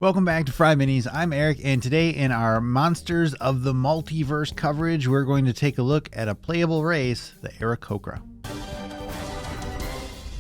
Welcome back to FryMinis. I'm Eric, and today in our Monsters of the Multiverse coverage, we're going to take a look at a playable race, the Aarakocra.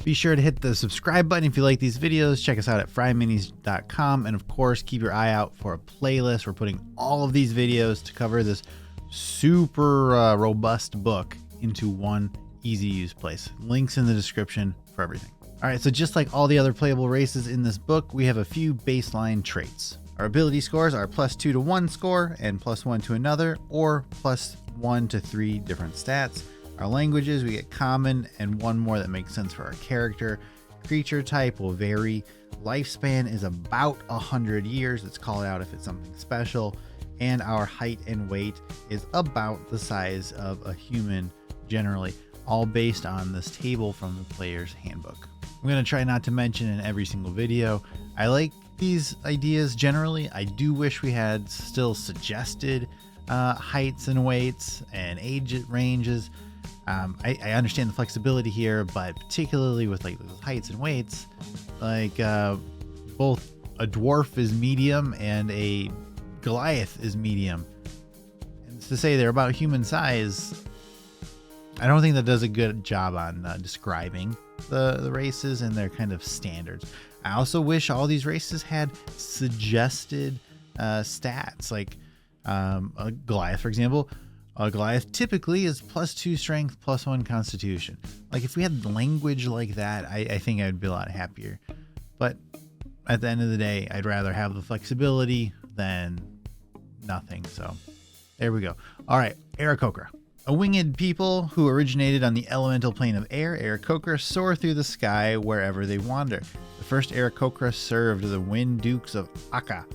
Be sure to hit the subscribe button if you like these videos. Check us out at FryMinis.com, and of course, keep your eye out for a playlist. We're putting all of these videos to cover this super robust book into one easy-use place. Links in the description for everything. All right, so just like all the other playable races in this book, we have a few baseline traits. Our ability scores are +2 to one score and +1 to another, or +1 to 3 different stats. Our languages, we get common and one more that makes sense for our character. Creature type will vary. Lifespan is about 100 years. It's called out if it's something special. And our height and weight is about the size of a human generally, all based on this table from the player's handbook. I'm going to try not to mention in every single video. I like these ideas generally. I do wish we had still suggested heights and weights and age ranges. I understand the flexibility here, but particularly with like those heights and weights, like both a dwarf is medium and a Goliath is medium. And to say they're about human size, I don't think that does a good job on describing the races and their kind of standards. I also wish all these races had suggested stats, like a Goliath, for example. A Goliath typically is +2 strength, +1 constitution. Like if we had language like that, I think I would be a lot happier. But at the end of the day, I'd rather have the flexibility than nothing. So there we go. All right, Aarakocra. A winged people who originated on the elemental plane of air, Aarakocra soar through the sky wherever they wander. The first Aarakocra served the Wind Dukes of Akka,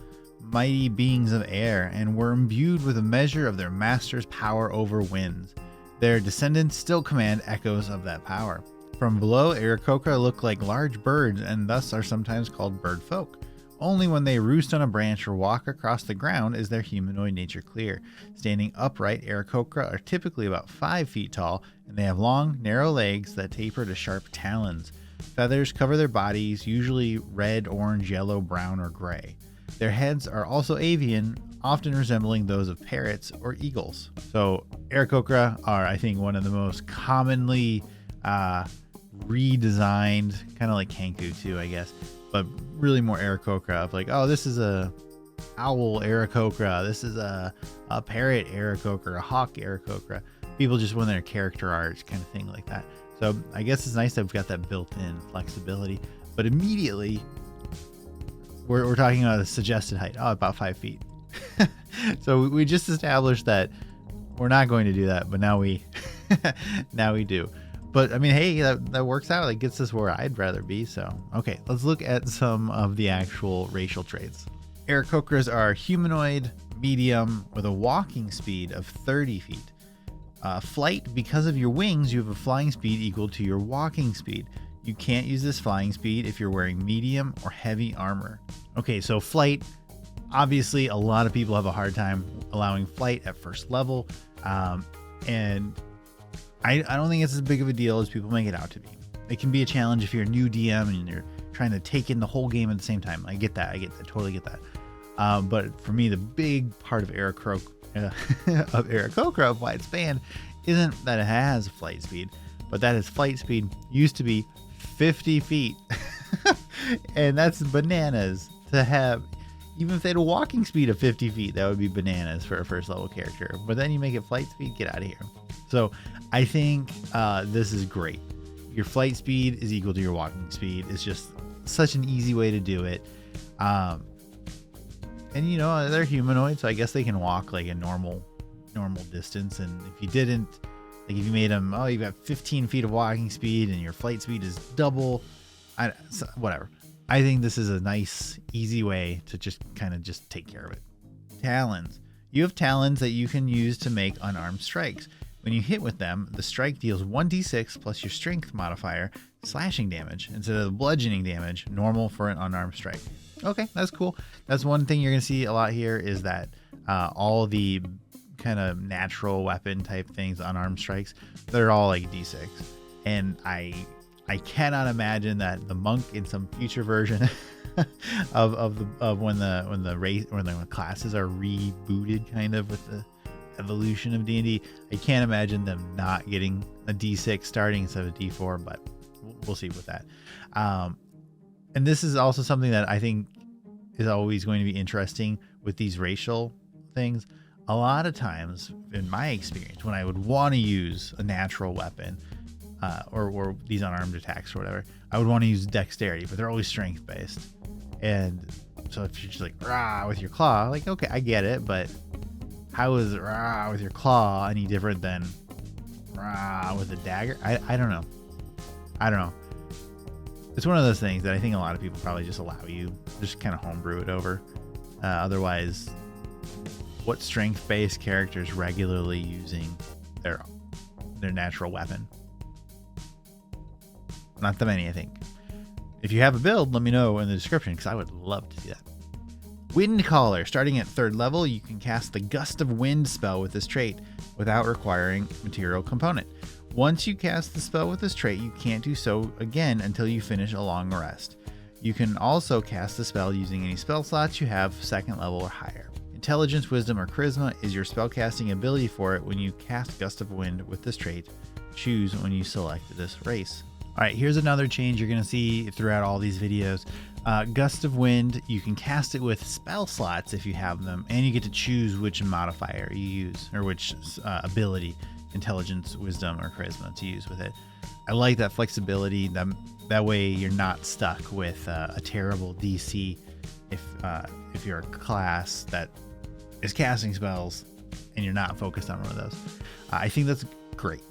mighty beings of air, and were imbued with a measure of their master's power over winds. Their descendants still command echoes of that power. From below, Aarakocra look like large birds and thus are sometimes called bird folk. Only when they roost on a branch or walk across the ground is their humanoid nature clear. Standing upright, Aarakocra are typically about 5 feet tall, and they have long, narrow legs that taper to sharp talons. Feathers cover their bodies, usually red, orange, yellow, brown, or gray. Their heads are also avian, often resembling those of parrots or eagles. So Aarakocra are, I think, one of the most commonly redesigned, kind of like Kenku too, I guess, but really more Aarakocra of like, oh, this is a owl Aarakocra, this is a parrot Aarakocra, a hawk Aarakocra. People just want their character art kind of thing like that. So I guess it's nice that we've got that built-in flexibility, but immediately we're talking about a suggested height. Oh, about 5 feet. So we just established that we're not going to do that, but now we do. But I mean, hey, that works out. It gets us where I'd rather be. So, okay, let's look at some of the actual racial traits. Aarakocras are humanoid, medium, with a walking speed of 30 feet. Flight, because of your wings, you have a flying speed equal to your walking speed. You can't use this flying speed if you're wearing medium or heavy armor. Okay, so flight, obviously a lot of people have a hard time allowing flight at first level. And I don't think it's as big of a deal as people make it out to be. It can be a challenge if you're a new DM and you're trying to take in the whole game at the same time. I get that. I totally get that. But for me, the big part of Aarakocra, of why it's banned, isn't that it has flight speed, but that its flight speed used to be 50 feet. And that's bananas to have. Even if they had a walking speed of 50 feet, that would be bananas for a first level character. But then you make it flight speed, get out of here. So I think this is great. Your flight speed is equal to your walking speed. It's just such an easy way to do it. And you know, they're humanoid, so I guess they can walk like a normal distance. And if you didn't, like if you made them, oh, you've got 15 feet of walking speed and your flight speed is double, whatever. I think this is a nice, easy way to just kind of just take care of it. Talons. You have talons that you can use to make unarmed strikes. When you hit with them, the strike deals 1d6 plus your strength modifier slashing damage instead of the bludgeoning damage normal for an unarmed strike. Okay, that's cool. That's one thing you're going to see a lot here is that all the kind of natural weapon type things, unarmed strikes, they're all like d6. And I I cannot imagine that the monk in some future version of when the classes are rebooted, kind of with the evolution of D&D. I can't imagine them not getting a D6 starting instead of a D4, but we'll see with that. And this is also something that I think is always going to be interesting with these racial things. A lot of times, in my experience, when I would want to use a natural weapon, or these unarmed attacks or whatever, I would want to use dexterity, but they're always strength based. And so if you're just like rah with your claw, like, okay, I get it, but how is rah with your claw any different than rah with a dagger? I don't know. It's one of those things that I think a lot of people probably just allow you, just kind of homebrew it over. Otherwise, what strength based characters regularly using their natural weapon? Not that many, I think. If you have a build, let me know in the description, because I would love to see that. Wind Caller. Starting at 3rd level, you can cast the Gust of Wind spell with this trait without requiring material component. Once you cast the spell with this trait, you can't do so again until you finish a long rest. You can also cast the spell using any spell slots you have 2nd level or higher. Intelligence, Wisdom, or Charisma is your spellcasting ability for it when you cast Gust of Wind with this trait. Choose when you select this race. All right, here's another change you're going to see throughout all these videos. Gust of Wind, you can cast it with spell slots if you have them, and you get to choose which modifier you use, or which ability, Intelligence, Wisdom, or Charisma, to use with it. I like that flexibility. That way you're not stuck with a terrible DC if you're a class that is casting spells and you're not focused on one of those. I think that's great.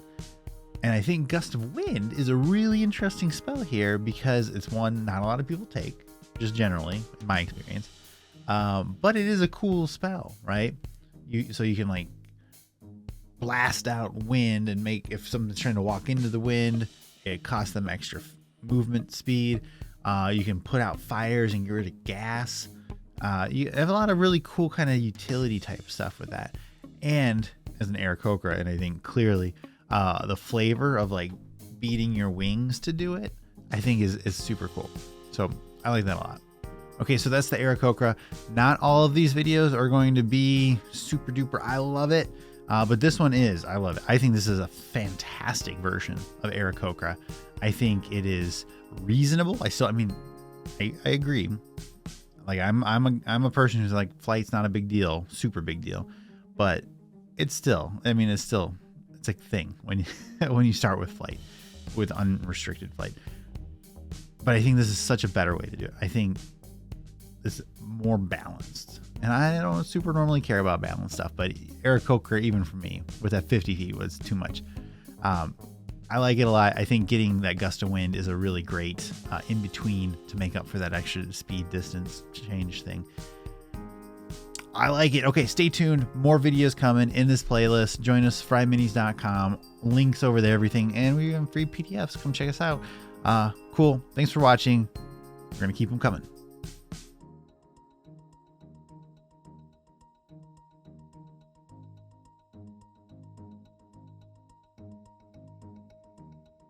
And I think Gust of Wind is a really interesting spell here because it's one not a lot of people take, just generally, in my experience. But it is a cool spell, right? So you can like blast out wind and make, if someone's trying to walk into the wind, it costs them extra movement speed. You can put out fires and get rid of gas. You have a lot of really cool kind of utility type stuff with that. And as an Aarakocra, and I think clearly, the flavor of like beating your wings to do it, I think is super cool. So I like that a lot. Okay, so that's the Aarakocra. Not all of these videos are going to be super duper I love it, but this one is. I love it. I think this is a fantastic version of Aarakocra. I think it is reasonable. I agree. Like I'm a person who's like, flight's not a big deal, super big deal, but it's still, it's a thing when you start with flight, with unrestricted flight. But I think this is such a better way to do it. I think this is more balanced, and I don't super normally care about balanced stuff, but Aarakocra, even for me, with that 50 feet was too much. I like it a lot. I think getting that Gust of Wind is a really great in between to make up for that extra speed distance change thing. I like it. Okay, stay tuned. More videos coming in this playlist. Join us, FryMinis.com. Links over there, everything. And we have free PDFs. Come check us out. Cool. Thanks for watching. We're going to keep them coming.